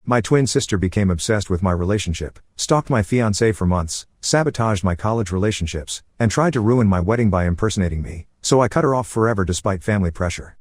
My twin sister became obsessed with my relationship, stalked my fiancé for months, sabotaged my college relationships, and tried to ruin my wedding by impersonating me, so I cut her off forever despite family pressure.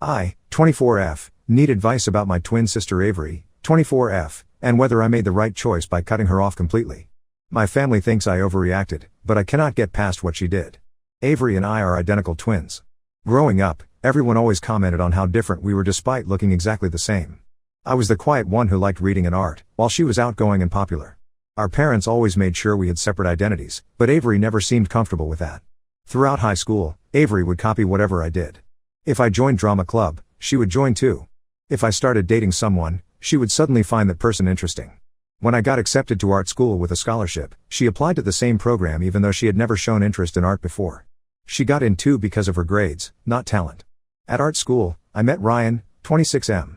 I, 24F, need advice about my twin sister Avery, 24F, and whether I made the right choice by cutting her off completely. My family thinks I overreacted, but I cannot get past what she did. Avery and I are identical twins. Growing up, everyone always commented on how different we were despite looking exactly the same. I was the quiet one who liked reading and art, while she was outgoing and popular. Our parents always made sure we had separate identities, but Avery never seemed comfortable with that. Throughout high school, Avery would copy whatever I did. If I joined drama club, she would join too. If I started dating someone, she would suddenly find that person interesting. When I got accepted to art school with a scholarship, she applied to the same program even though she had never shown interest in art before. She got in too because of her grades, not talent. At art school, I met Ryan, 26M.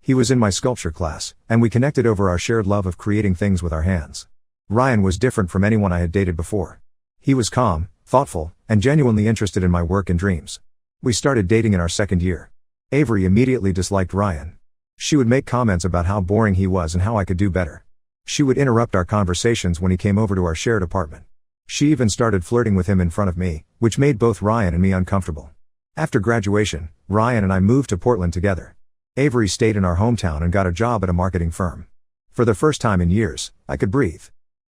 He was in my sculpture class, and we connected over our shared love of creating things with our hands. Ryan was different from anyone I had dated before. He was calm, thoughtful, and genuinely interested in my work and dreams. We started dating in our second year. Avery immediately disliked Ryan. She would make comments about how boring he was and how I could do better. She would interrupt our conversations when he came over to our shared apartment. She even started flirting with him in front of me, which made both Ryan and me uncomfortable. After graduation, Ryan and I moved to Portland together. Avery stayed in our hometown and got a job at a marketing firm. For the first time in years, I could breathe.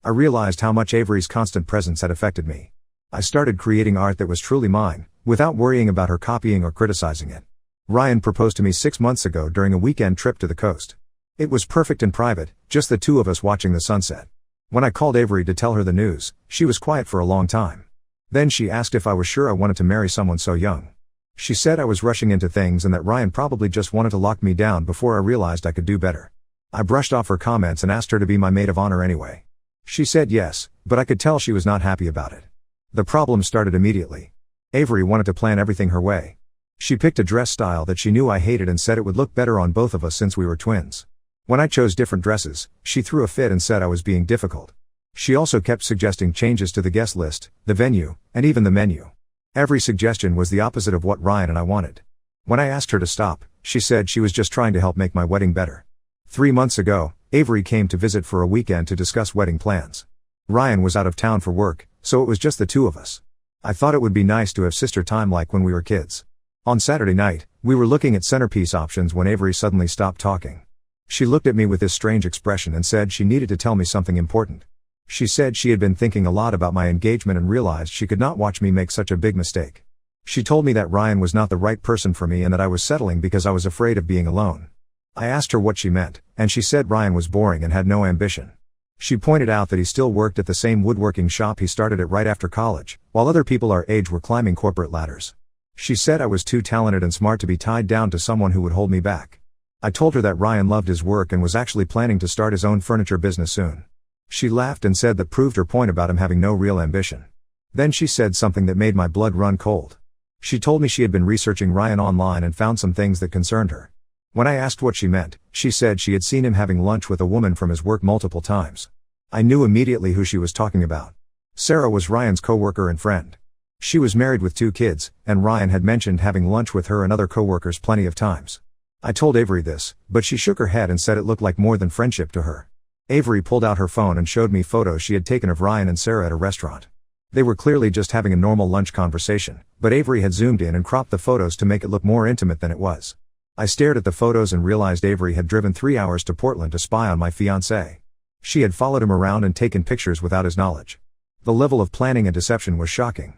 I realized how much Avery's constant presence had affected me. I started creating art that was truly mine, without worrying about her copying or criticizing it. Ryan proposed to me 6 months ago during a weekend trip to the coast. It was perfect and private, just the two of us watching the sunset. When I called Avery to tell her the news, she was quiet for a long time. Then she asked if I was sure I wanted to marry someone so young. She said I was rushing into things and that Ryan probably just wanted to lock me down before I realized I could do better. I brushed off her comments and asked her to be my maid of honor anyway. She said yes, but I could tell she was not happy about it. The problem started immediately. Avery wanted to plan everything her way. She picked a dress style that she knew I hated and said it would look better on both of us since we were twins. When I chose different dresses, she threw a fit and said I was being difficult. She also kept suggesting changes to the guest list, the venue, and even the menu. Every suggestion was the opposite of what Ryan and I wanted. When I asked her to stop, she said she was just trying to help make my wedding better. 3 months ago, Avery came to visit for a weekend to discuss wedding plans. Ryan was out of town for work, so it was just the two of us. I thought it would be nice to have sister time like when we were kids. On Saturday night, we were looking at centerpiece options when Avery suddenly stopped talking. She looked at me with this strange expression and said she needed to tell me something important. She said she had been thinking a lot about my engagement and realized she could not watch me make such a big mistake. She told me that Ryan was not the right person for me and that I was settling because I was afraid of being alone. I asked her what she meant, and she said Ryan was boring and had no ambition. She pointed out that he still worked at the same woodworking shop he started at right after college, while other people our age were climbing corporate ladders. She said I was too talented and smart to be tied down to someone who would hold me back. I told her that Ryan loved his work and was actually planning to start his own furniture business soon. She laughed and said that proved her point about him having no real ambition. Then she said something that made my blood run cold. She told me she had been researching Ryan online and found some things that concerned her. When I asked what she meant, she said she had seen him having lunch with a woman from his work multiple times. I knew immediately who she was talking about. Sarah was Ryan's coworker and friend. She was married with 2 kids, and Ryan had mentioned having lunch with her and other coworkers plenty of times. I told Avery this, but she shook her head and said it looked like more than friendship to her. Avery pulled out her phone and showed me photos she had taken of Ryan and Sarah at a restaurant. They were clearly just having a normal lunch conversation, but Avery had zoomed in and cropped the photos to make it look more intimate than it was. I stared at the photos and realized Avery had driven 3 hours to Portland to spy on my fiancé. She had followed him around and taken pictures without his knowledge. The level of planning and deception was shocking.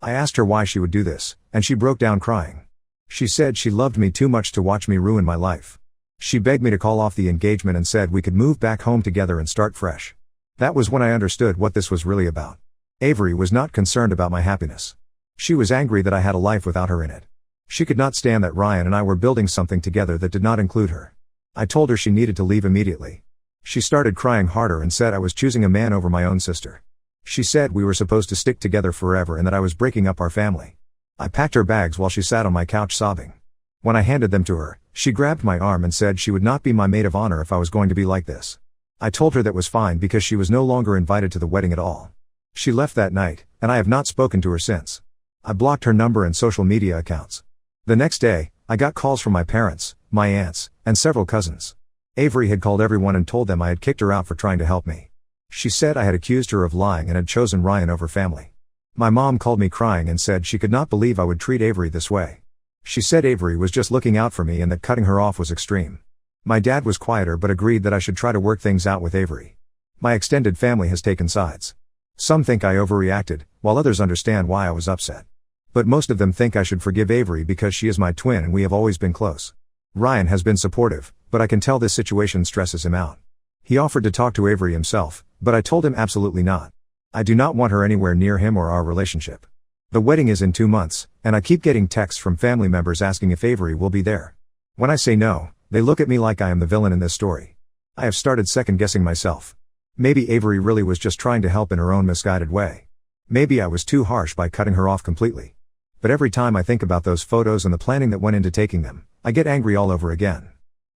I asked her why she would do this, and she broke down crying. She said she loved me too much to watch me ruin my life. She begged me to call off the engagement and said we could move back home together and start fresh. That was when I understood what this was really about. Avery was not concerned about my happiness. She was angry that I had a life without her in it. She could not stand that Ryan and I were building something together that did not include her. I told her she needed to leave immediately. She started crying harder and said I was choosing a man over my own sister. She said we were supposed to stick together forever and that I was breaking up our family. I packed her bags while she sat on my couch sobbing. When I handed them to her, she grabbed my arm and said she would not be my maid of honor if I was going to be like this. I told her that was fine because she was no longer invited to the wedding at all. She left that night, and I have not spoken to her since. I blocked her number and social media accounts. The next day, I got calls from my parents, my aunts, and several cousins. Avery had called everyone and told them I had kicked her out for trying to help me. She said I had accused her of lying and had chosen Ryan over family. My mom called me crying and said she could not believe I would treat Avery this way. She said Avery was just looking out for me and that cutting her off was extreme. My dad was quieter but agreed that I should try to work things out with Avery. My extended family has taken sides. Some think I overreacted, while others understand why I was upset. But most of them think I should forgive Avery because she is my twin and we have always been close. Ryan has been supportive, but I can tell this situation stresses him out. He offered to talk to Avery himself, but I told him absolutely not. I do not want her anywhere near him or our relationship. The wedding is in 2 months, and I keep getting texts from family members asking if Avery will be there. When I say no, they look at me like I am the villain in this story. I have started second-guessing myself. Maybe Avery really was just trying to help in her own misguided way. Maybe I was too harsh by cutting her off completely. But every time I think about those photos and the planning that went into taking them, I get angry all over again.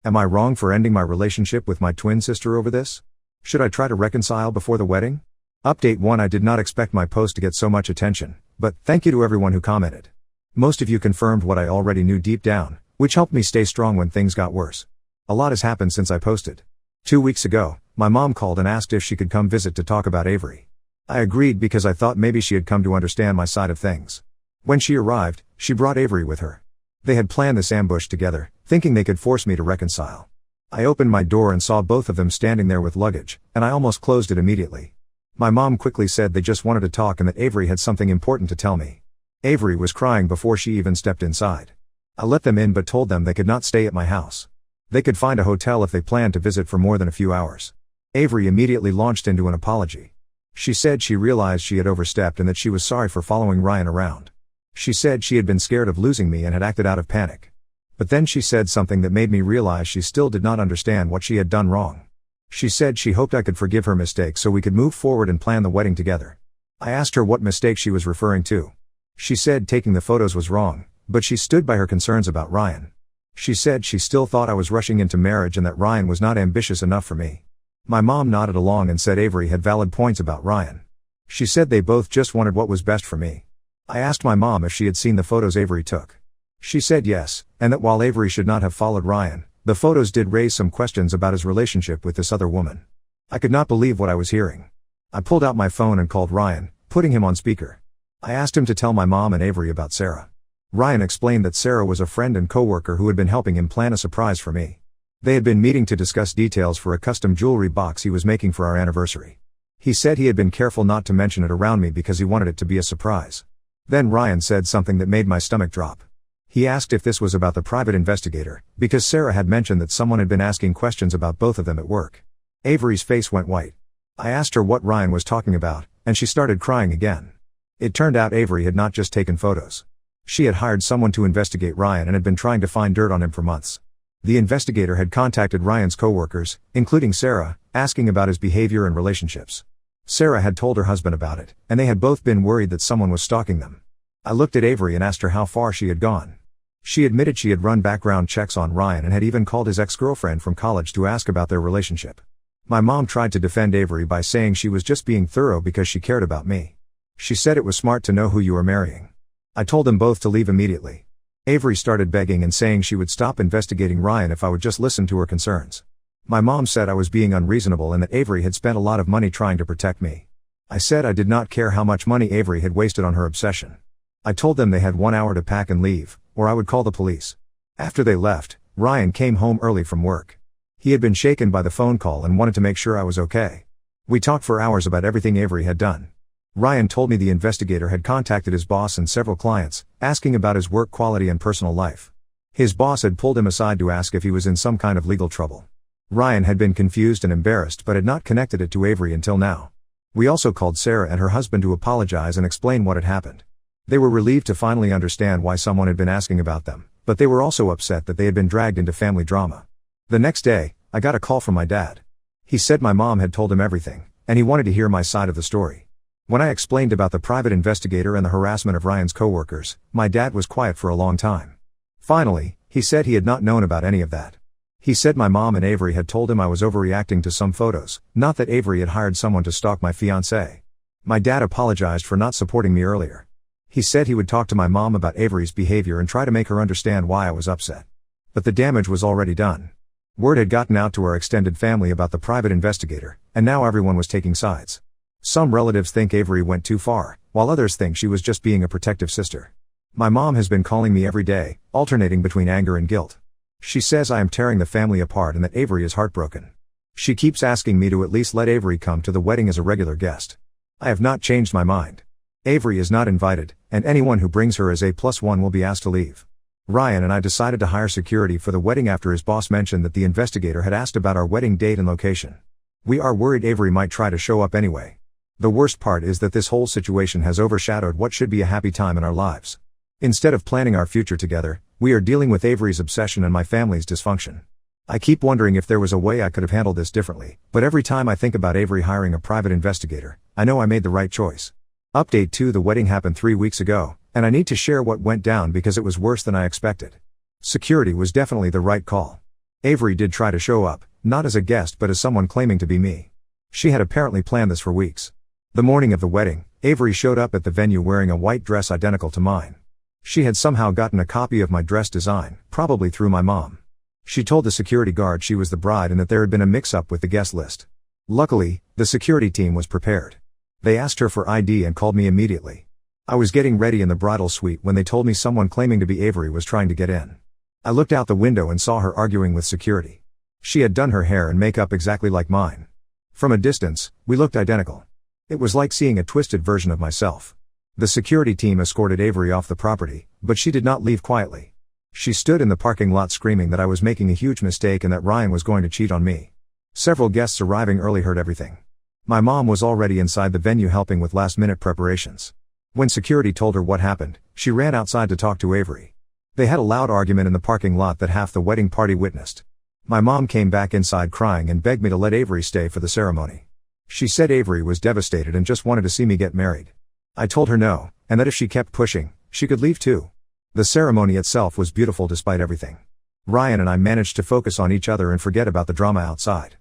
Am I wrong for ending my relationship with my twin sister over this? Should I try to reconcile before the wedding? Update 1: I did not expect my post to get so much attention, but thank you to everyone who commented. Most of you confirmed what I already knew deep down, which helped me stay strong when things got worse. A lot has happened since I posted. 2 weeks ago, my mom called and asked if she could come visit to talk about Avery. I agreed because I thought maybe she had come to understand my side of things. When she arrived, she brought Avery with her. They had planned this ambush together, thinking they could force me to reconcile. I opened my door and saw both of them standing there with luggage, and I almost closed it immediately. My mom quickly said they just wanted to talk and that Avery had something important to tell me. Avery was crying before she even stepped inside. I let them in but told them they could not stay at my house. They could find a hotel if they planned to visit for more than a few hours. Avery immediately launched into an apology. She said she realized she had overstepped and that she was sorry for following Ryan around. She said she had been scared of losing me and had acted out of panic. But then she said something that made me realize she still did not understand what she had done wrong. She said she hoped I could forgive her mistake so we could move forward and plan the wedding together. I asked her what mistake she was referring to. She said taking the photos was wrong, but she stood by her concerns about Ryan. She said she still thought I was rushing into marriage and that Ryan was not ambitious enough for me. My mom nodded along and said Avery had valid points about Ryan. She said they both just wanted what was best for me. I asked my mom if she had seen the photos Avery took. She said yes, and that while Avery should not have followed Ryan, the photos did raise some questions about his relationship with this other woman. I could not believe what I was hearing. I pulled out my phone and called Ryan, putting him on speaker. I asked him to tell my mom and Avery about Sarah. Ryan explained that Sarah was a friend and coworker who had been helping him plan a surprise for me. They had been meeting to discuss details for a custom jewelry box he was making for our anniversary. He said he had been careful not to mention it around me because he wanted it to be a surprise. Then Ryan said something that made my stomach drop. He asked if this was about the private investigator, because Sarah had mentioned that someone had been asking questions about both of them at work. Avery's face went white. I asked her what Ryan was talking about, and she started crying again. It turned out Avery had not just taken photos. She had hired someone to investigate Ryan and had been trying to find dirt on him for months. The investigator had contacted Ryan's coworkers, including Sarah, asking about his behavior and relationships. Sarah had told her husband about it, and they had both been worried that someone was stalking them. I looked at Avery and asked her how far she had gone. She admitted she had run background checks on Ryan and had even called his ex-girlfriend from college to ask about their relationship. My mom tried to defend Avery by saying she was just being thorough because she cared about me. She said it was smart to know who you were marrying. I told them both to leave immediately. Avery started begging and saying she would stop investigating Ryan if I would just listen to her concerns. My mom said I was being unreasonable and that Avery had spent a lot of money trying to protect me. I said I did not care how much money Avery had wasted on her obsession. I told them they had 1 hour to pack and leave, or I would call the police. After they left, Ryan came home early from work. He had been shaken by the phone call and wanted to make sure I was okay. We talked for hours about everything Avery had done. Ryan told me the investigator had contacted his boss and several clients, asking about his work quality and personal life. His boss had pulled him aside to ask if he was in some kind of legal trouble. Ryan had been confused and embarrassed but had not connected it to Avery until now. We also called Sarah and her husband to apologize and explain what had happened. They were relieved to finally understand why someone had been asking about them, but they were also upset that they had been dragged into family drama. The next day, I got a call from my dad. He said my mom had told him everything, and he wanted to hear my side of the story. When I explained about the private investigator and the harassment of Ryan's coworkers, my dad was quiet for a long time. Finally, he said he had not known about any of that. He said my mom and Avery had told him I was overreacting to some photos, not that Avery had hired someone to stalk my fiancé. My dad apologized for not supporting me earlier. He said he would talk to my mom about Avery's behavior and try to make her understand why I was upset. But the damage was already done. Word had gotten out to our extended family about the private investigator, and now everyone was taking sides. Some relatives think Avery went too far, while others think she was just being a protective sister. My mom has been calling me every day, alternating between anger and guilt. She says I am tearing the family apart and that Avery is heartbroken. She keeps asking me to at least let Avery come to the wedding as a regular guest. I have not changed my mind. Avery is not invited, and anyone who brings her as A+1 will be asked to leave. Ryan and I decided to hire security for the wedding after his boss mentioned that the investigator had asked about our wedding date and location. We are worried Avery might try to show up anyway. The worst part is that this whole situation has overshadowed what should be a happy time in our lives. Instead of planning our future together, we are dealing with Avery's obsession and my family's dysfunction. I keep wondering if there was a way I could have handled this differently, but every time I think about Avery hiring a private investigator, I know I made the right choice. Update 2: The wedding happened 3 weeks ago, and I need to share what went down because it was worse than I expected. Security was definitely the right call. Avery did try to show up, not as a guest but as someone claiming to be me. She had apparently planned this for weeks. The morning of the wedding, Avery showed up at the venue wearing a white dress identical to mine. She had somehow gotten a copy of my dress design, probably through my mom. She told the security guard she was the bride and that there had been a mix-up with the guest list. Luckily, the security team was prepared. They asked her for ID and called me immediately. I was getting ready in the bridal suite when they told me someone claiming to be Avery was trying to get in. I looked out the window and saw her arguing with security. She had done her hair and makeup exactly like mine. From a distance, we looked identical. It was like seeing a twisted version of myself. The security team escorted Avery off the property, but she did not leave quietly. She stood in the parking lot screaming that I was making a huge mistake and that Ryan was going to cheat on me. Several guests arriving early heard everything. My mom was already inside the venue helping with last-minute preparations. When security told her what happened, she ran outside to talk to Avery. They had a loud argument in the parking lot that half the wedding party witnessed. My mom came back inside crying and begged me to let Avery stay for the ceremony. She said Avery was devastated and just wanted to see me get married. I told her no, and that if she kept pushing, she could leave too. The ceremony itself was beautiful despite everything. Ryan and I managed to focus on each other and forget about the drama outside.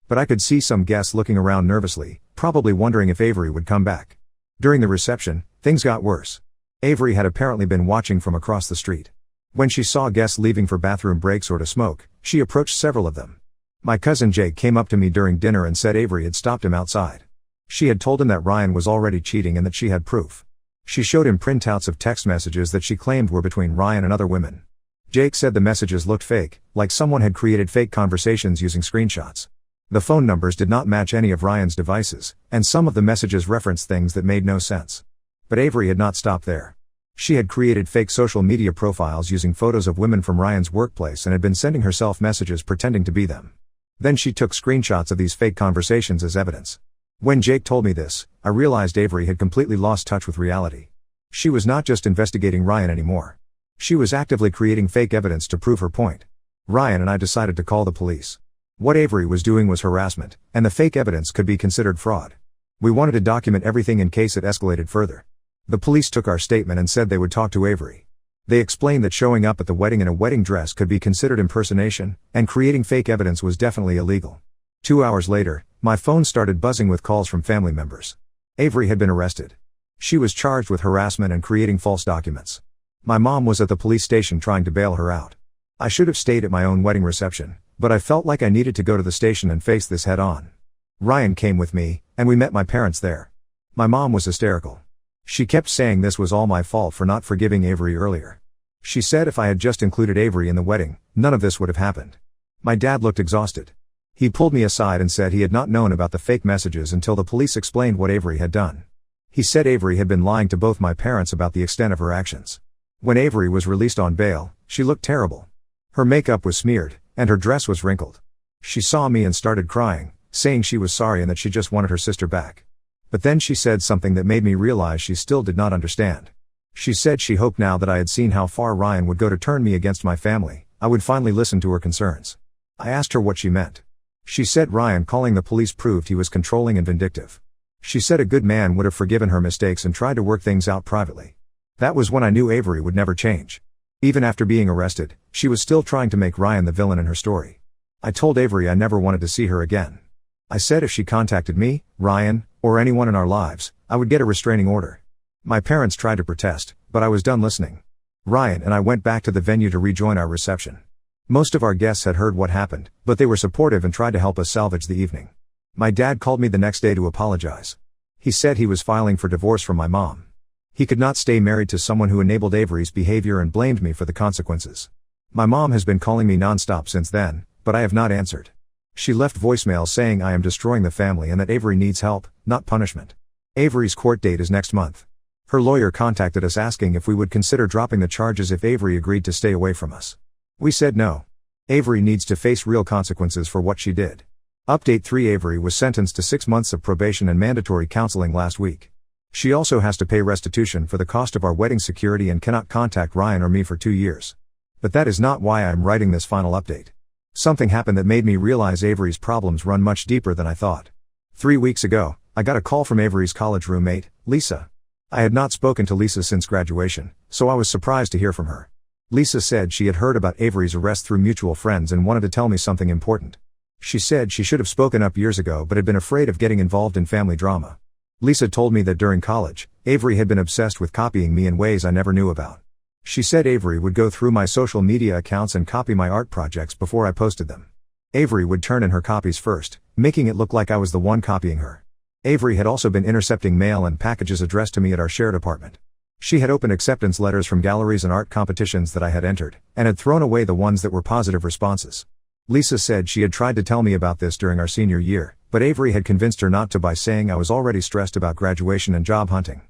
But I could see some guests looking around nervously, probably wondering if Avery would come back. During the reception, things got worse. Avery had apparently been watching from across the street. When she saw guests leaving for bathroom breaks or to smoke, she approached several of them. My cousin Jake came up to me during dinner and said Avery had stopped him outside. She had told him that Ryan was already cheating and that she had proof. She showed him printouts of text messages that she claimed were between Ryan and other women. Jake said the messages looked fake, like someone had created fake conversations using screenshots. The phone numbers did not match any of Ryan's devices, and some of the messages referenced things that made no sense. But Avery had not stopped there. She had created fake social media profiles using photos of women from Ryan's workplace and had been sending herself messages pretending to be them. Then she took screenshots of these fake conversations as evidence. When Jake told me this, I realized Avery had completely lost touch with reality. She was not just investigating Ryan anymore. She was actively creating fake evidence to prove her point. Ryan and I decided to call the police. What Avery was doing was harassment, and the fake evidence could be considered fraud. We wanted to document everything in case it escalated further. The police took our statement and said they would talk to Avery. They explained that showing up at the wedding in a wedding dress could be considered impersonation, and creating fake evidence was definitely illegal. 2 hours later, my phone started buzzing with calls from family members. Avery had been arrested. She was charged with harassment and creating false documents. My mom was at the police station trying to bail her out. I should have stayed at my own wedding reception, but I felt like I needed to go to the station and face this head on. Ryan came with me, and we met my parents there. My mom was hysterical. She kept saying this was all my fault for not forgiving Avery earlier. She said if I had just included Avery in the wedding, none of this would have happened. My dad looked exhausted. He pulled me aside and said he had not known about the fake messages until the police explained what Avery had done. He said Avery had been lying to both my parents about the extent of her actions. When Avery was released on bail, she looked terrible. Her makeup was smeared, and her dress was wrinkled. She saw me and started crying, saying she was sorry and that she just wanted her sister back. But then she said something that made me realize she still did not understand. She said she hoped now that I had seen how far Ryan would go to turn me against my family, I would finally listen to her concerns. I asked her what she meant. She said Ryan calling the police proved he was controlling and vindictive. She said a good man would have forgiven her mistakes and tried to work things out privately. That was when I knew Avery would never change. Even after being arrested, she was still trying to make Ryan the villain in her story. I told Avery I never wanted to see her again. I said if she contacted me, Ryan, or anyone in our lives, I would get a restraining order. My parents tried to protest, but I was done listening. Ryan and I went back to the venue to rejoin our reception. Most of our guests had heard what happened, but they were supportive and tried to help us salvage the evening. My dad called me the next day to apologize. He said he was filing for divorce from my mom. He could not stay married to someone who enabled Avery's behavior and blamed me for the consequences. My mom has been calling me nonstop since then, but I have not answered. She left voicemail saying I am destroying the family and that Avery needs help, not punishment. Avery's court date is next month. Her lawyer contacted us asking if we would consider dropping the charges if Avery agreed to stay away from us. We said no. Avery needs to face real consequences for what she did. Update 3: Avery was sentenced to 6 months of probation and mandatory counseling last week. She also has to pay restitution for the cost of our wedding security and cannot contact Ryan or me for 2 years. But that is not why I am writing this final update. Something happened that made me realize Avery's problems run much deeper than I thought. 3 weeks ago, I got a call from Avery's college roommate, Lisa. I had not spoken to Lisa since graduation, so I was surprised to hear from her. Lisa said she had heard about Avery's arrest through mutual friends and wanted to tell me something important. She said she should have spoken up years ago but had been afraid of getting involved in family drama. Lisa told me that during college, Avery had been obsessed with copying me in ways I never knew about. She said Avery would go through my social media accounts and copy my art projects before I posted them. Avery would turn in her copies first, making it look like I was the one copying her. Avery had also been intercepting mail and packages addressed to me at our shared apartment. She had opened acceptance letters from galleries and art competitions that I had entered, and had thrown away the ones that were positive responses. Lisa said she had tried to tell me about this during our senior year, but Avery had convinced her not to by saying I was already stressed about graduation and job hunting.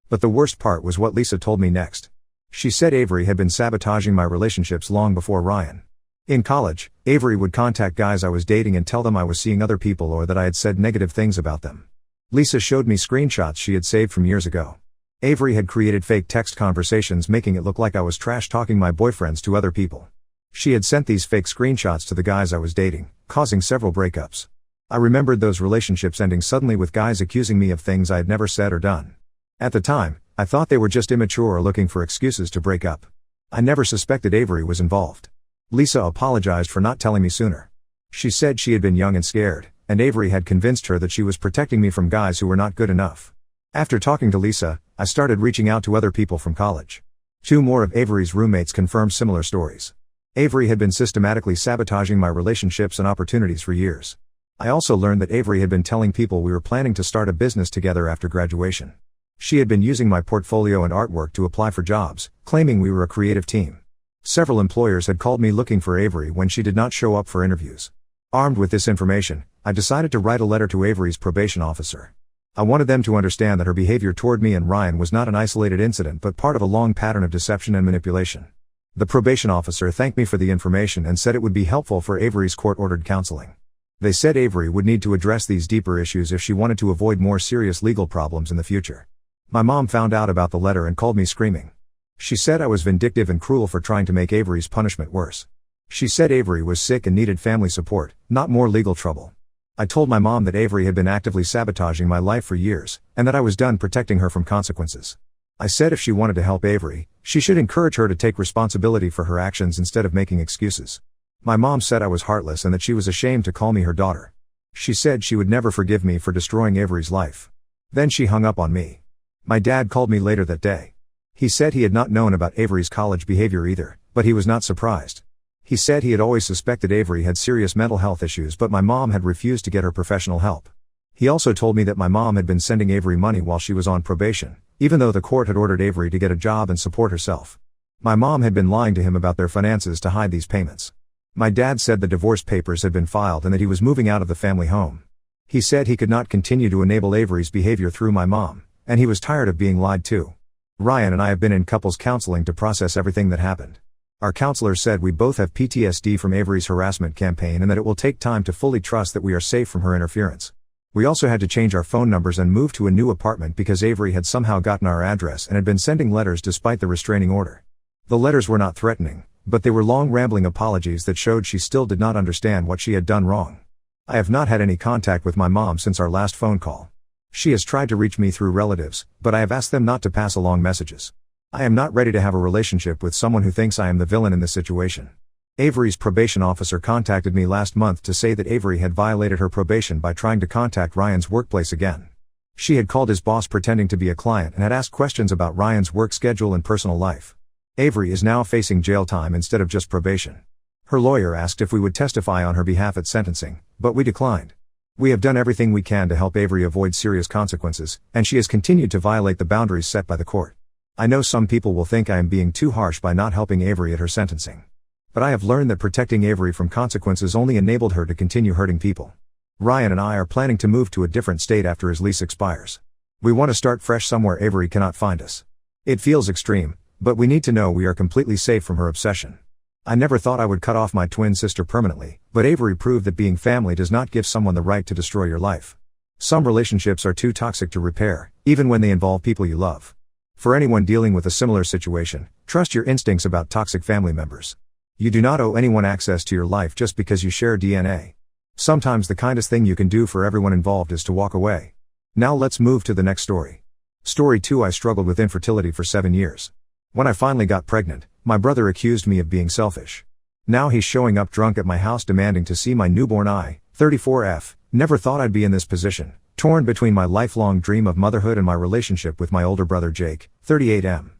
But the worst part was what Lisa told me next. She said Avery had been sabotaging my relationships long before Ryan. In college, Avery would contact guys I was dating and tell them I was seeing other people or that I had said negative things about them. Lisa showed me screenshots she had saved from years ago. Avery had created fake text conversations making it look like I was trash-talking my boyfriends to other people. She had sent these fake screenshots to the guys I was dating, causing several breakups. I remembered those relationships ending suddenly with guys accusing me of things I had never said or done. At the time, I thought they were just immature or looking for excuses to break up. I never suspected Avery was involved. Lisa apologized for not telling me sooner. She said she had been young and scared, and Avery had convinced her that she was protecting me from guys who were not good enough. After talking to Lisa, I started reaching out to other people from college. 2 more of Avery's roommates confirmed similar stories. Avery had been systematically sabotaging my relationships and opportunities for years. I also learned that Avery had been telling people we were planning to start a business together after graduation. She had been using my portfolio and artwork to apply for jobs, claiming we were a creative team. Several employers had called me looking for Avery when she did not show up for interviews. Armed with this information, I decided to write a letter to Avery's probation officer. I wanted them to understand that her behavior toward me and Ryan was not an isolated incident but part of a long pattern of deception and manipulation. The probation officer thanked me for the information and said it would be helpful for Avery's court-ordered counseling. They said Avery would need to address these deeper issues if she wanted to avoid more serious legal problems in the future. My mom found out about the letter and called me screaming. She said I was vindictive and cruel for trying to make Avery's punishment worse. She said Avery was sick and needed family support, not more legal trouble. I told my mom that Avery had been actively sabotaging my life for years, and that I was done protecting her from consequences. I said if she wanted to help Avery, she should encourage her to take responsibility for her actions instead of making excuses. My mom said I was heartless and that she was ashamed to call me her daughter. She said she would never forgive me for destroying Avery's life. Then she hung up on me. My dad called me later that day. He said he had not known about Avery's college behavior either, but he was not surprised. He said he had always suspected Avery had serious mental health issues but my mom had refused to get her professional help. He also told me that my mom had been sending Avery money while she was on probation, even though the court had ordered Avery to get a job and support herself. My mom had been lying to him about their finances to hide these payments. My dad said the divorce papers had been filed and that he was moving out of the family home. He said he could not continue to enable Avery's behavior through my mom, and he was tired of being lied to. Ryan and I have been in couples counseling to process everything that happened. Our counselor said we both have PTSD from Avery's harassment campaign and that it will take time to fully trust that we are safe from her interference. We also had to change our phone numbers and move to a new apartment because Avery had somehow gotten our address and had been sending letters despite the restraining order. The letters were not threatening, but they were long rambling apologies that showed she still did not understand what she had done wrong. I have not had any contact with my mom since our last phone call. She has tried to reach me through relatives, but I have asked them not to pass along messages. I am not ready to have a relationship with someone who thinks I am the villain in this situation. Avery's probation officer contacted me last month to say that Avery had violated her probation by trying to contact Ryan's workplace again. She had called his boss pretending to be a client and had asked questions about Ryan's work schedule and personal life. Avery is now facing jail time instead of just probation. Her lawyer asked if we would testify on her behalf at sentencing, but we declined. We have done everything we can to help Avery avoid serious consequences, and she has continued to violate the boundaries set by the court. I know some people will think I am being too harsh by not helping Avery at her sentencing. But I have learned that protecting Avery from consequences only enabled her to continue hurting people. Ryan and I are planning to move to a different state after his lease expires. We want to start fresh somewhere Avery cannot find us. It feels extreme, but we need to know we are completely safe from her obsession. I never thought I would cut off my twin sister permanently, but Avery proved that being family does not give someone the right to destroy your life. Some relationships are too toxic to repair, even when they involve people you love. For anyone dealing with a similar situation, trust your instincts about toxic family members. You do not owe anyone access to your life just because you share DNA. Sometimes the kindest thing you can do for everyone involved is to walk away. Now let's move to the next story. Story 2. I struggled with infertility for 7 years. When I finally got pregnant, my brother accused me of being selfish. Now he's showing up drunk at my house demanding to see my newborn. I, 34F, never thought I'd be in this position, torn between my lifelong dream of motherhood and my relationship with my older brother Jake, 38M.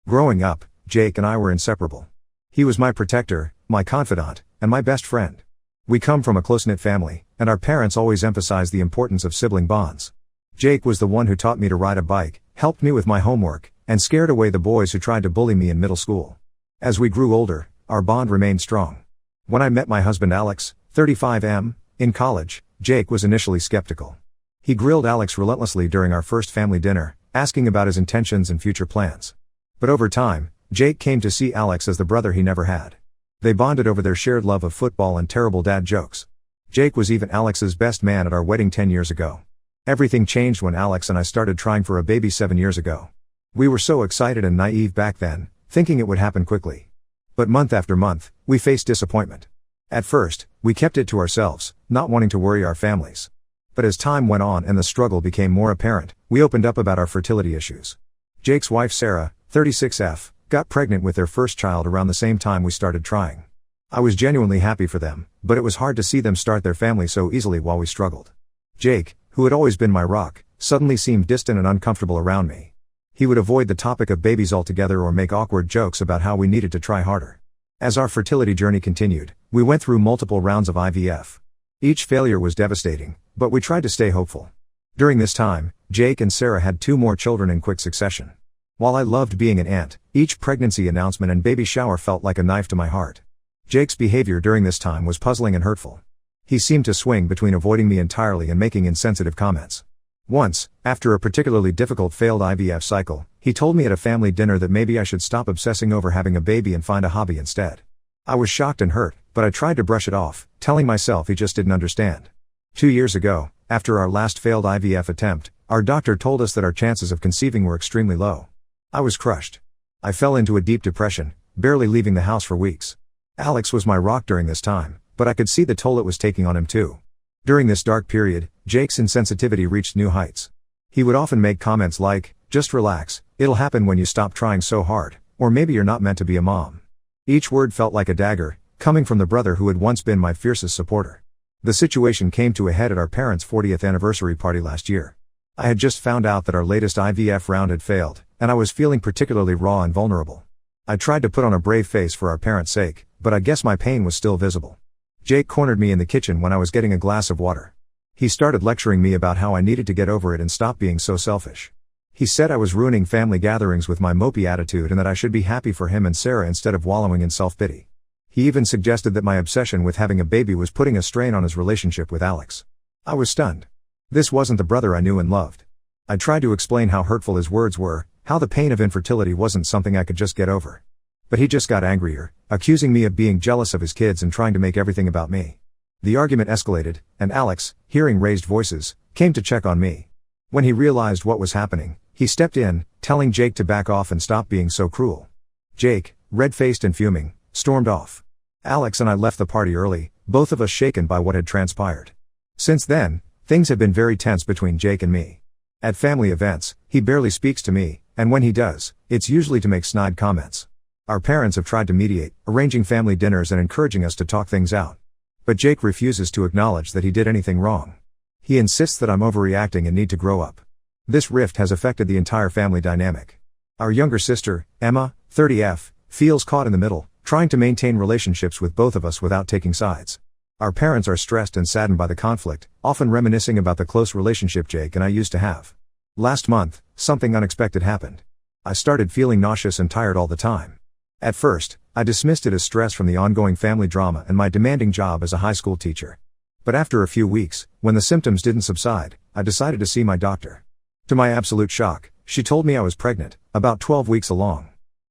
Growing up, Jake and I were inseparable. He was my protector, my confidant, and my best friend. We come from a close-knit family, and our parents always emphasized the importance of sibling bonds. Jake was the one who taught me to ride a bike, helped me with my homework, and scared away the boys who tried to bully me in middle school. As we grew older, our bond remained strong. When I met my husband Alex, 35M, in college, Jake was initially skeptical. He grilled Alex relentlessly during our first family dinner, asking about his intentions and future plans. But over time, Jake came to see Alex as the brother he never had. They bonded over their shared love of football and terrible dad jokes. Jake was even Alex's best man at our wedding 10 years ago. Everything changed when Alex and I started trying for a baby 7 years ago. We were so excited and naive back then, thinking it would happen quickly. But month after month, we faced disappointment. At first, we kept it to ourselves, not wanting to worry our families. But as time went on and the struggle became more apparent, we opened up about our fertility issues. Jake's wife Sarah, 36F, got pregnant with their first child around the same time we started trying. I was genuinely happy for them, but it was hard to see them start their family so easily while we struggled. Jake, who had always been my rock, suddenly seemed distant and uncomfortable around me. He would avoid the topic of babies altogether or make awkward jokes about how we needed to try harder. As our fertility journey continued, we went through multiple rounds of IVF. Each failure was devastating, but we tried to stay hopeful. During this time, Jake and Sarah had 2 more children in quick succession. While I loved being an aunt, each pregnancy announcement and baby shower felt like a knife to my heart. Jake's behavior during this time was puzzling and hurtful. He seemed to swing between avoiding me entirely and making insensitive comments. Once, after a particularly difficult failed IVF cycle, he told me at a family dinner that maybe I should stop obsessing over having a baby and find a hobby instead. I was shocked and hurt, but I tried to brush it off, telling myself he just didn't understand. 2 years ago, after our last failed IVF attempt, our doctor told us that our chances of conceiving were extremely low. I was crushed. I fell into a deep depression, barely leaving the house for weeks. Alex was my rock during this time, but I could see the toll it was taking on him too. During this dark period, Jake's insensitivity reached new heights. He would often make comments like, "Just relax, it'll happen when you stop trying so hard," or "Maybe you're not meant to be a mom." Each word felt like a dagger, coming from the brother who had once been my fiercest supporter. The situation came to a head at our parents' 40th anniversary party last year. I had just found out that our latest IVF round had failed, and I was feeling particularly raw and vulnerable. I tried to put on a brave face for our parents' sake, but I guess my pain was still visible. Jake cornered me in the kitchen when I was getting a glass of water. He started lecturing me about how I needed to get over it and stop being so selfish. He said I was ruining family gatherings with my mopey attitude and that I should be happy for him and Sarah instead of wallowing in self-pity. He even suggested that my obsession with having a baby was putting a strain on his relationship with Alex. I was stunned. This wasn't the brother I knew and loved. I tried to explain how hurtful his words were, how the pain of infertility wasn't something I could just get over. But he just got angrier, accusing me of being jealous of his kids and trying to make everything about me. The argument escalated, and Alex, hearing raised voices, came to check on me. When he realized what was happening, he stepped in, telling Jake to back off and stop being so cruel. Jake, red-faced and fuming, stormed off. Alex and I left the party early, both of us shaken by what had transpired. Since then, things have been very tense between Jake and me. At family events, he barely speaks to me, and when he does, it's usually to make snide comments. Our parents have tried to mediate, arranging family dinners and encouraging us to talk things out. But Jake refuses to acknowledge that he did anything wrong. He insists that I'm overreacting and need to grow up. This rift has affected the entire family dynamic. Our younger sister, Emma, 30F, feels caught in the middle, trying to maintain relationships with both of us without taking sides. Our parents are stressed and saddened by the conflict, often reminiscing about the close relationship Jake and I used to have. Last month, something unexpected happened. I started feeling nauseous and tired all the time. At first, I dismissed it as stress from the ongoing family drama and my demanding job as a high school teacher. But after a few weeks, when the symptoms didn't subside, I decided to see my doctor. To my absolute shock, she told me I was pregnant, about 12 weeks along.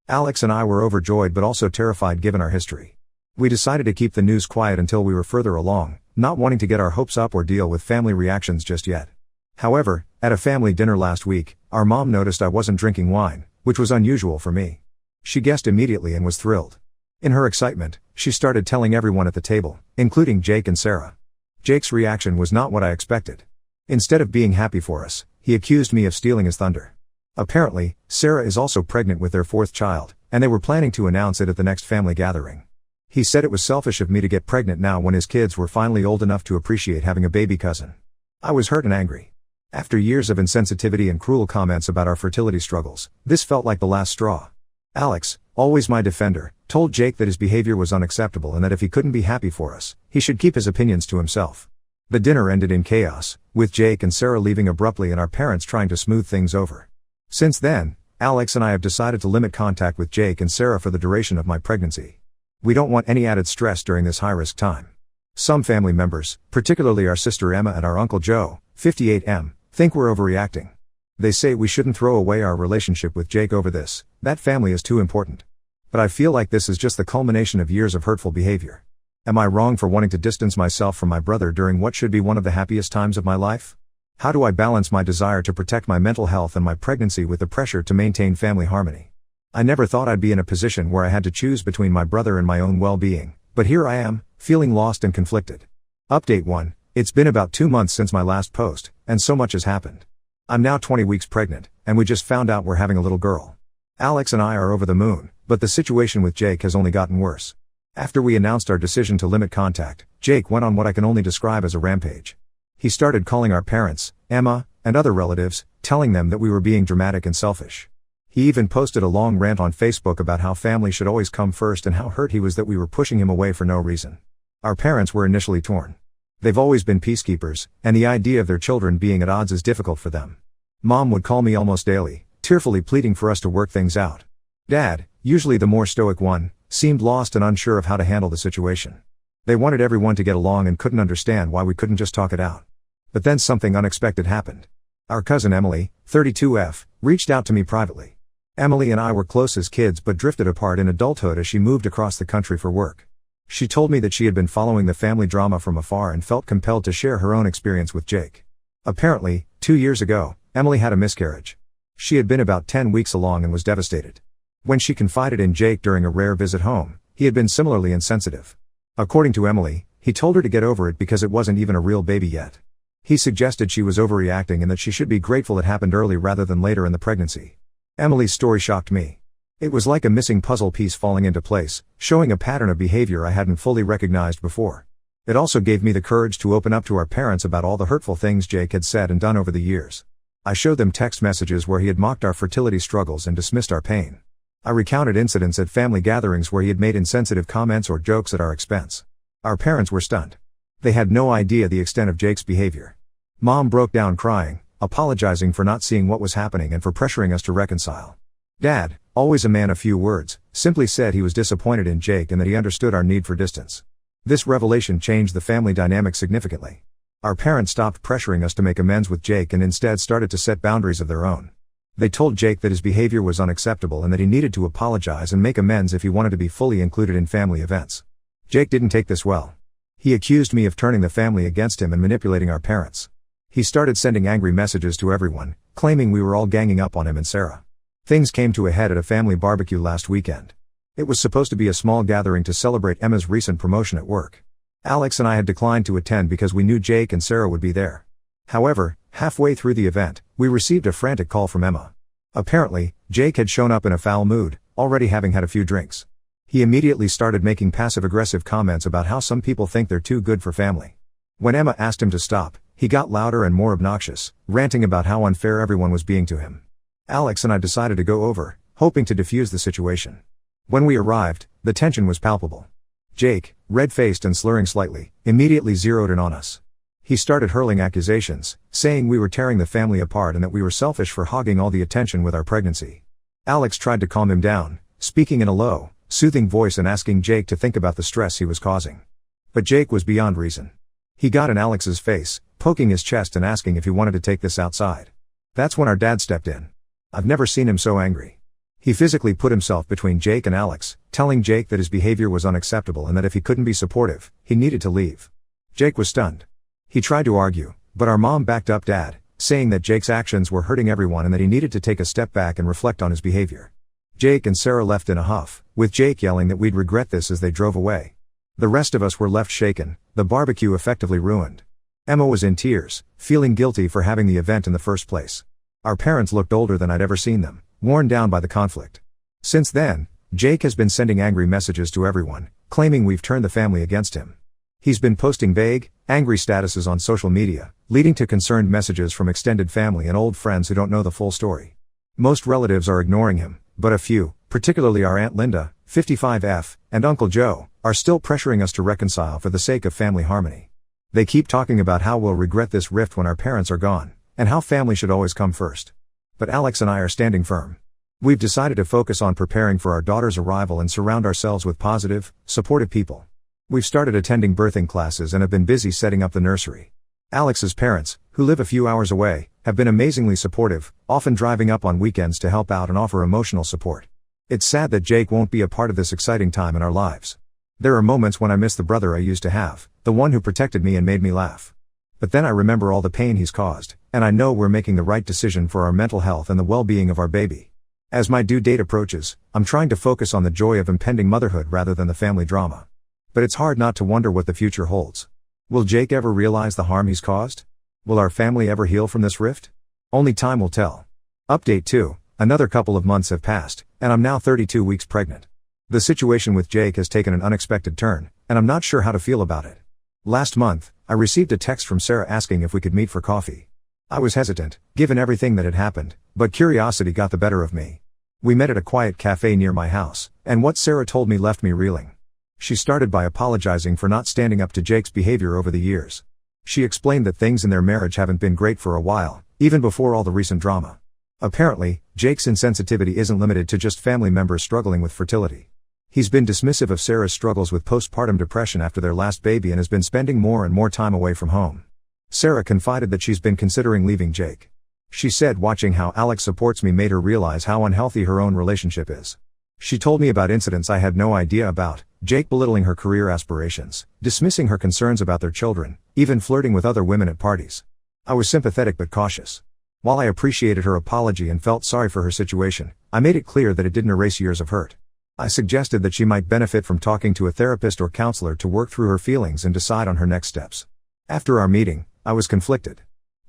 Alex and I were overjoyed but also terrified given our history. We decided to keep the news quiet until we were further along, not wanting to get our hopes up or deal with family reactions just yet. However, at a family dinner last week, our mom noticed I wasn't drinking wine, which was unusual for me. She guessed immediately and was thrilled. In her excitement, she started telling everyone at the table, including Jake and Sarah. Jake's reaction was not what I expected. Instead of being happy for us, he accused me of stealing his thunder. Apparently, Sarah is also pregnant with their 4th child, and they were planning to announce it at the next family gathering. He said it was selfish of me to get pregnant now when his kids were finally old enough to appreciate having a baby cousin. I was hurt and angry. After years of insensitivity and cruel comments about our fertility struggles, this felt like the last straw. Alex, always my defender, told Jake that his behavior was unacceptable and that if he couldn't be happy for us, he should keep his opinions to himself. The dinner ended in chaos, with Jake and Sarah leaving abruptly and our parents trying to smooth things over. Since then, Alex and I have decided to limit contact with Jake and Sarah for the duration of my pregnancy. We don't want any added stress during this high-risk time. Some family members, particularly our sister Emma and our Uncle Joe, 58M, think we're overreacting. They say we shouldn't throw away our relationship with Jake over this, that family is too important. But I feel like this is just the culmination of years of hurtful behavior. Am I wrong for wanting to distance myself from my brother during what should be one of the happiest times of my life? How do I balance my desire to protect my mental health and my pregnancy with the pressure to maintain family harmony? I never thought I'd be in a position where I had to choose between my brother and my own well-being, but here I am, feeling lost and conflicted. Update 1. It's been about 2 months since my last post, and so much has happened. I'm now 20 weeks pregnant, and we just found out we're having a little girl. Alex and I are over the moon, but the situation with Jake has only gotten worse. After we announced our decision to limit contact, Jake went on what I can only describe as a rampage. He started calling our parents, Emma, and other relatives, telling them that we were being dramatic and selfish. He even posted a long rant on Facebook about how family should always come first and how hurt he was that we were pushing him away for no reason. Our parents were initially torn. They've always been peacekeepers, and the idea of their children being at odds is difficult for them. Mom would call me almost daily, tearfully pleading for us to work things out. Dad, usually the more stoic one, seemed lost and unsure of how to handle the situation. They wanted everyone to get along and couldn't understand why we couldn't just talk it out. But then something unexpected happened. Our cousin Emily, 32F, reached out to me privately. Emily and I were close as kids but drifted apart in adulthood as she moved across the country for work. She told me that she had been following the family drama from afar and felt compelled to share her own experience with Jake. Apparently, 2 years ago, Emily had a miscarriage. She had been about 10 weeks along and was devastated. When she confided in Jake during a rare visit home, he had been similarly insensitive. According to Emily, he told her to get over it because it wasn't even a real baby yet. He suggested she was overreacting and that she should be grateful it happened early rather than later in the pregnancy. Emily's story shocked me. It was like a missing puzzle piece falling into place, showing a pattern of behavior I hadn't fully recognized before. It also gave me the courage to open up to our parents about all the hurtful things Jake had said and done over the years. I showed them text messages where he had mocked our fertility struggles and dismissed our pain. I recounted incidents at family gatherings where he had made insensitive comments or jokes at our expense. Our parents were stunned. They had no idea the extent of Jake's behavior. Mom broke down crying, apologizing for not seeing what was happening and for pressuring us to reconcile. Dad, always a man of few words, simply said he was disappointed in Jake and that he understood our need for distance. This revelation changed the family dynamic significantly. Our parents stopped pressuring us to make amends with Jake and instead started to set boundaries of their own. They told Jake that his behavior was unacceptable and that he needed to apologize and make amends if he wanted to be fully included in family events. Jake didn't take this well. He accused me of turning the family against him and manipulating our parents. He started sending angry messages to everyone, claiming we were all ganging up on him and Sarah. Things came to a head at a family barbecue last weekend. It was supposed to be a small gathering to celebrate Emma's recent promotion at work. Alex and I had declined to attend because we knew Jake and Sarah would be there. However, halfway through the event, we received a frantic call from Emma. Apparently, Jake had shown up in a foul mood, already having had a few drinks. He immediately started making passive-aggressive comments about how some people think they're too good for family. When Emma asked him to stop, he got louder and more obnoxious, ranting about how unfair everyone was being to him. Alex and I decided to go over, hoping to defuse the situation. When we arrived, the tension was palpable. Jake, red-faced and slurring slightly, immediately zeroed in on us. He started hurling accusations, saying we were tearing the family apart and that we were selfish for hogging all the attention with our pregnancy. Alex tried to calm him down, speaking in a low, soothing voice and asking Jake to think about the stress he was causing. But Jake was beyond reason. He got in Alex's face, poking his chest and asking if he wanted to take this outside. That's when our dad stepped in. I've never seen him so angry. He physically put himself between Jake and Alex, telling Jake that his behavior was unacceptable and that if he couldn't be supportive, he needed to leave. Jake was stunned. He tried to argue, but our mom backed up Dad, saying that Jake's actions were hurting everyone and that he needed to take a step back and reflect on his behavior. Jake and Sarah left in a huff, with Jake yelling that we'd regret this as they drove away. The rest of us were left shaken, the barbecue effectively ruined. Emma was in tears, feeling guilty for having the event in the first place. Our parents looked older than I'd ever seen them, worn down by the conflict. Since then, Jake has been sending angry messages to everyone, claiming we've turned the family against him. He's been posting vague, angry statuses on social media, leading to concerned messages from extended family and old friends who don't know the full story. Most relatives are ignoring him, but a few, particularly our Aunt Linda, 55F, and Uncle Joe, are still pressuring us to reconcile for the sake of family harmony. They keep talking about how we'll regret this rift when our parents are gone, and how family should always come first. But Alex and I are standing firm. We've decided to focus on preparing for our daughter's arrival and surround ourselves with positive, supportive people. We've started attending birthing classes and have been busy setting up the nursery. Alex's parents, who live a few hours away, have been amazingly supportive, often driving up on weekends to help out and offer emotional support. It's sad that Jake won't be a part of this exciting time in our lives. There are moments when I miss the brother I used to have, the one who protected me and made me laugh. But then I remember all the pain he's caused, and I know we're making the right decision for our mental health and the well-being of our baby. As my due date approaches, I'm trying to focus on the joy of impending motherhood rather than the family drama. But it's hard not to wonder what the future holds. Will Jake ever realize the harm he's caused? Will our family ever heal from this rift? Only time will tell. Update 2. Another couple of months have passed, and I'm now 32 weeks pregnant. The situation with Jake has taken an unexpected turn, and I'm not sure how to feel about it. Last month, I received a text from Sarah asking if we could meet for coffee. I was hesitant, given everything that had happened, but curiosity got the better of me. We met at a quiet cafe near my house, and what Sarah told me left me reeling. She started by apologizing for not standing up to Jake's behavior over the years. She explained that things in their marriage haven't been great for a while, even before all the recent drama. Apparently, Jake's insensitivity isn't limited to just family members struggling with fertility. He's been dismissive of Sarah's struggles with postpartum depression after their last baby and has been spending more and more time away from home. Sarah confided that she's been considering leaving Jake. She said watching how Alex supports me made her realize how unhealthy her own relationship is. She told me about incidents I had no idea about, Jake belittling her career aspirations, dismissing her concerns about their children, even flirting with other women at parties. I was sympathetic but cautious. While I appreciated her apology and felt sorry for her situation, I made it clear that it didn't erase years of hurt. I suggested that she might benefit from talking to a therapist or counselor to work through her feelings and decide on her next steps. After our meeting, I was conflicted.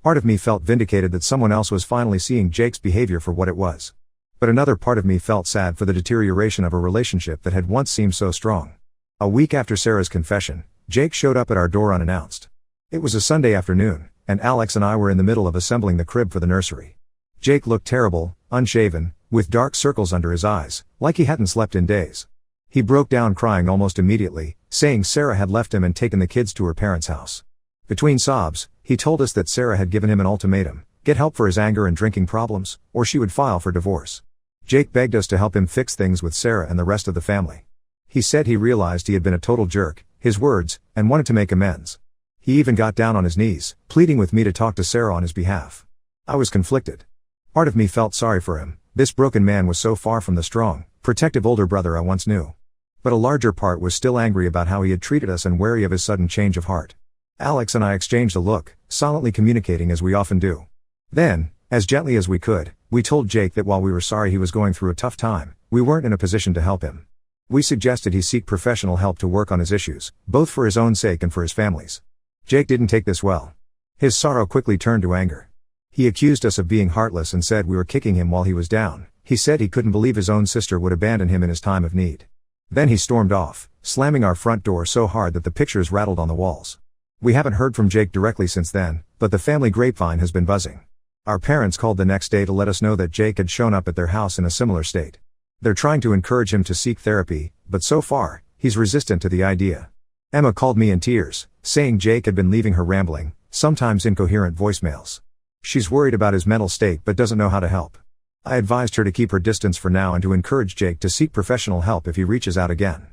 Part of me felt vindicated that someone else was finally seeing Jake's behavior for what it was. But another part of me felt sad for the deterioration of a relationship that had once seemed so strong. A week after Sarah's confession, Jake showed up at our door unannounced. It was a Sunday afternoon, and Alex and I were in the middle of assembling the crib for the nursery. Jake looked terrible, unshaven, with dark circles under his eyes, like he hadn't slept in days. He broke down crying almost immediately, saying Sarah had left him and taken the kids to her parents' house. Between sobs, he told us that Sarah had given him an ultimatum: get help for his anger and drinking problems, or she would file for divorce. Jake begged us to help him fix things with Sarah and the rest of the family. He said he realized he had been a total jerk, his words, and wanted to make amends. He even got down on his knees, pleading with me to talk to Sarah on his behalf. I was conflicted. Part of me felt sorry for him. This broken man was so far from the strong, protective older brother I once knew. But a larger part was still angry about how he had treated us and wary of his sudden change of heart. Alex and I exchanged a look, silently communicating as we often do. Then, as gently as we could, we told Jake that while we were sorry he was going through a tough time, we weren't in a position to help him. We suggested he seek professional help to work on his issues, both for his own sake and for his family's. Jake didn't take this well. His sorrow quickly turned to anger. He accused us of being heartless and said we were kicking him while he was down. He said he couldn't believe his own sister would abandon him in his time of need. Then he stormed off, slamming our front door so hard that the pictures rattled on the walls. We haven't heard from Jake directly since then, but the family grapevine has been buzzing. Our parents called the next day to let us know that Jake had shown up at their house in a similar state. They're trying to encourage him to seek therapy, but so far, he's resistant to the idea. Emma called me in tears, saying Jake had been leaving her rambling, sometimes incoherent voicemails. She's worried about his mental state but doesn't know how to help. I advised her to keep her distance for now and to encourage Jake to seek professional help if he reaches out again.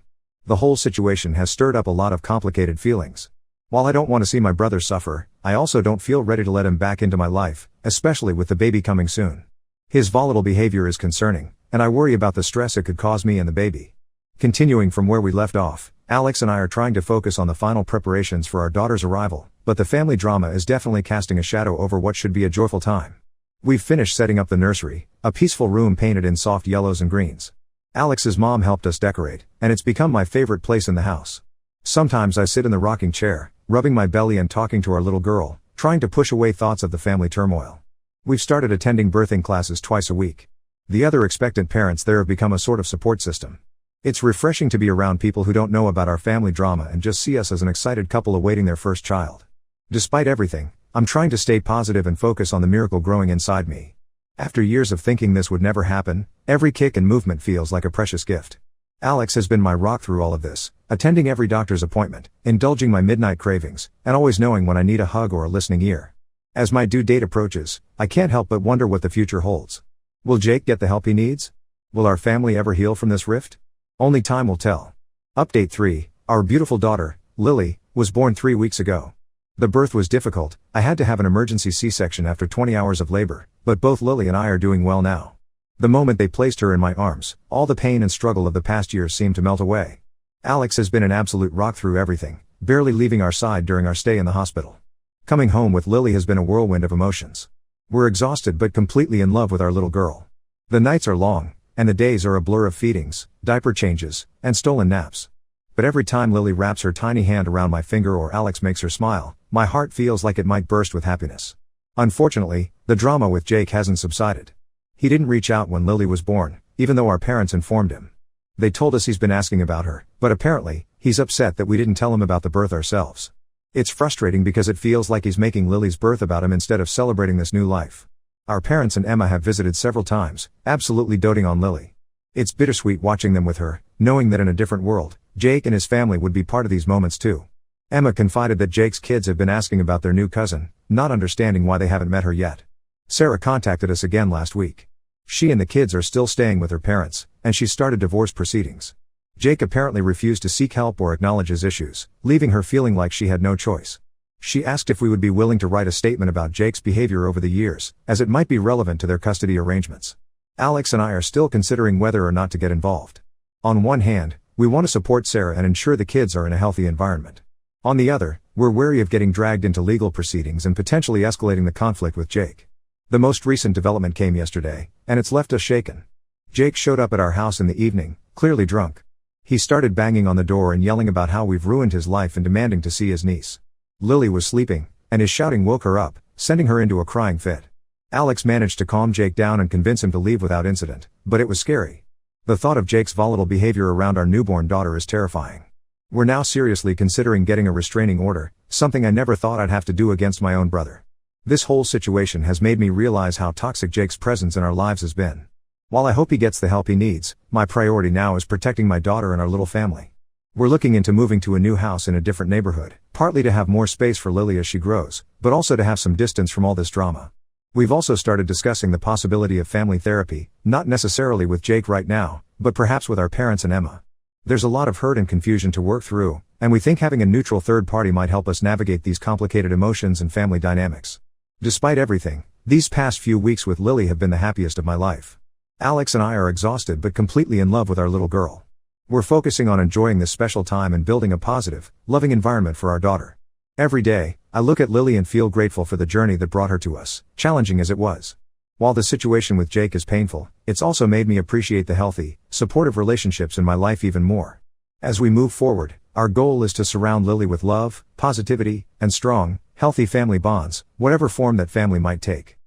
The whole situation has stirred up a lot of complicated feelings. While I don't want to see my brother suffer, I also don't feel ready to let him back into my life, especially with the baby coming soon. His volatile behavior is concerning, and I worry about the stress it could cause me and the baby. Continuing from where we left off, Alex and I are trying to focus on the final preparations for our daughter's arrival, but the family drama is definitely casting a shadow over what should be a joyful time. We've finished setting up the nursery, a peaceful room painted in soft yellows and greens. Alex's mom helped us decorate, and it's become my favorite place in the house. Sometimes I sit in the rocking chair, rubbing my belly and talking to our little girl, trying to push away thoughts of the family turmoil. We've started attending birthing classes twice a week. The other expectant parents there have become a sort of support system. It's refreshing to be around people who don't know about our family drama and just see us as an excited couple awaiting their first child. Despite everything, I'm trying to stay positive and focus on the miracle growing inside me. After years of thinking this would never happen, every kick and movement feels like a precious gift. Alex has been my rock through all of this, attending every doctor's appointment, indulging my midnight cravings, and always knowing when I need a hug or a listening ear. As my due date approaches, I can't help but wonder what the future holds. Will Jake get the help he needs? Will our family ever heal from this rift? Only time will tell. Update 3, our beautiful daughter, Lily, was born 3 weeks ago. The birth was difficult. I had to have an emergency C-section after 20 hours of labor, but both Lily and I are doing well now. The moment they placed her in my arms, all the pain and struggle of the past years seemed to melt away. Alex has been an absolute rock through everything, barely leaving our side during our stay in the hospital. Coming home with Lily has been a whirlwind of emotions. We're exhausted but completely in love with our little girl. The nights are long, and the days are a blur of feedings, diaper changes, and stolen naps. But every time Lily wraps her tiny hand around my finger or Alex makes her smile, my heart feels like it might burst with happiness. Unfortunately, the drama with Jake hasn't subsided. He didn't reach out when Lily was born, even though our parents informed him. They told us he's been asking about her, but apparently, he's upset that we didn't tell him about the birth ourselves. It's frustrating because it feels like he's making Lily's birth about him instead of celebrating this new life. Our parents and Emma have visited several times, absolutely doting on Lily. It's bittersweet watching them with her, knowing that in a different world, Jake and his family would be part of these moments too. Emma confided that Jake's kids have been asking about their new cousin, not understanding why they haven't met her yet. Sarah contacted us again last week. She and the kids are still staying with her parents, and she started divorce proceedings. Jake apparently refused to seek help or acknowledge his issues, leaving her feeling like she had no choice. She asked if we would be willing to write a statement about Jake's behavior over the years, as it might be relevant to their custody arrangements. Alex and I are still considering whether or not to get involved. On one hand, we want to support Sarah and ensure the kids are in a healthy environment. On the other, we're wary of getting dragged into legal proceedings and potentially escalating the conflict with Jake. The most recent development came yesterday, and it's left us shaken. Jake showed up at our house in the evening, clearly drunk. He started banging on the door and yelling about how we've ruined his life and demanding to see his niece. Lily was sleeping, and his shouting woke her up, sending her into a crying fit. Alex managed to calm Jake down and convince him to leave without incident, but it was scary. The thought of Jake's volatile behavior around our newborn daughter is terrifying. We're now seriously considering getting a restraining order, something I never thought I'd have to do against my own brother. This whole situation has made me realize how toxic Jake's presence in our lives has been. While I hope he gets the help he needs, my priority now is protecting my daughter and our little family. We're looking into moving to a new house in a different neighborhood, partly to have more space for Lily as she grows, but also to have some distance from all this drama. We've also started discussing the possibility of family therapy, not necessarily with Jake right now, but perhaps with our parents and Emma. There's a lot of hurt and confusion to work through, and we think having a neutral third party might help us navigate these complicated emotions and family dynamics. Despite everything, these past few weeks with Lily have been the happiest of my life. Alex and I are exhausted but completely in love with our little girl. We're focusing on enjoying this special time and building a positive, loving environment for our daughter. Every day, I look at Lily and feel grateful for the journey that brought her to us, challenging as it was. While the situation with Jake is painful, it's also made me appreciate the healthy, supportive relationships in my life even more. As we move forward, our goal is to surround Lily with love, positivity, and strong, healthy family bonds, whatever form that family might take.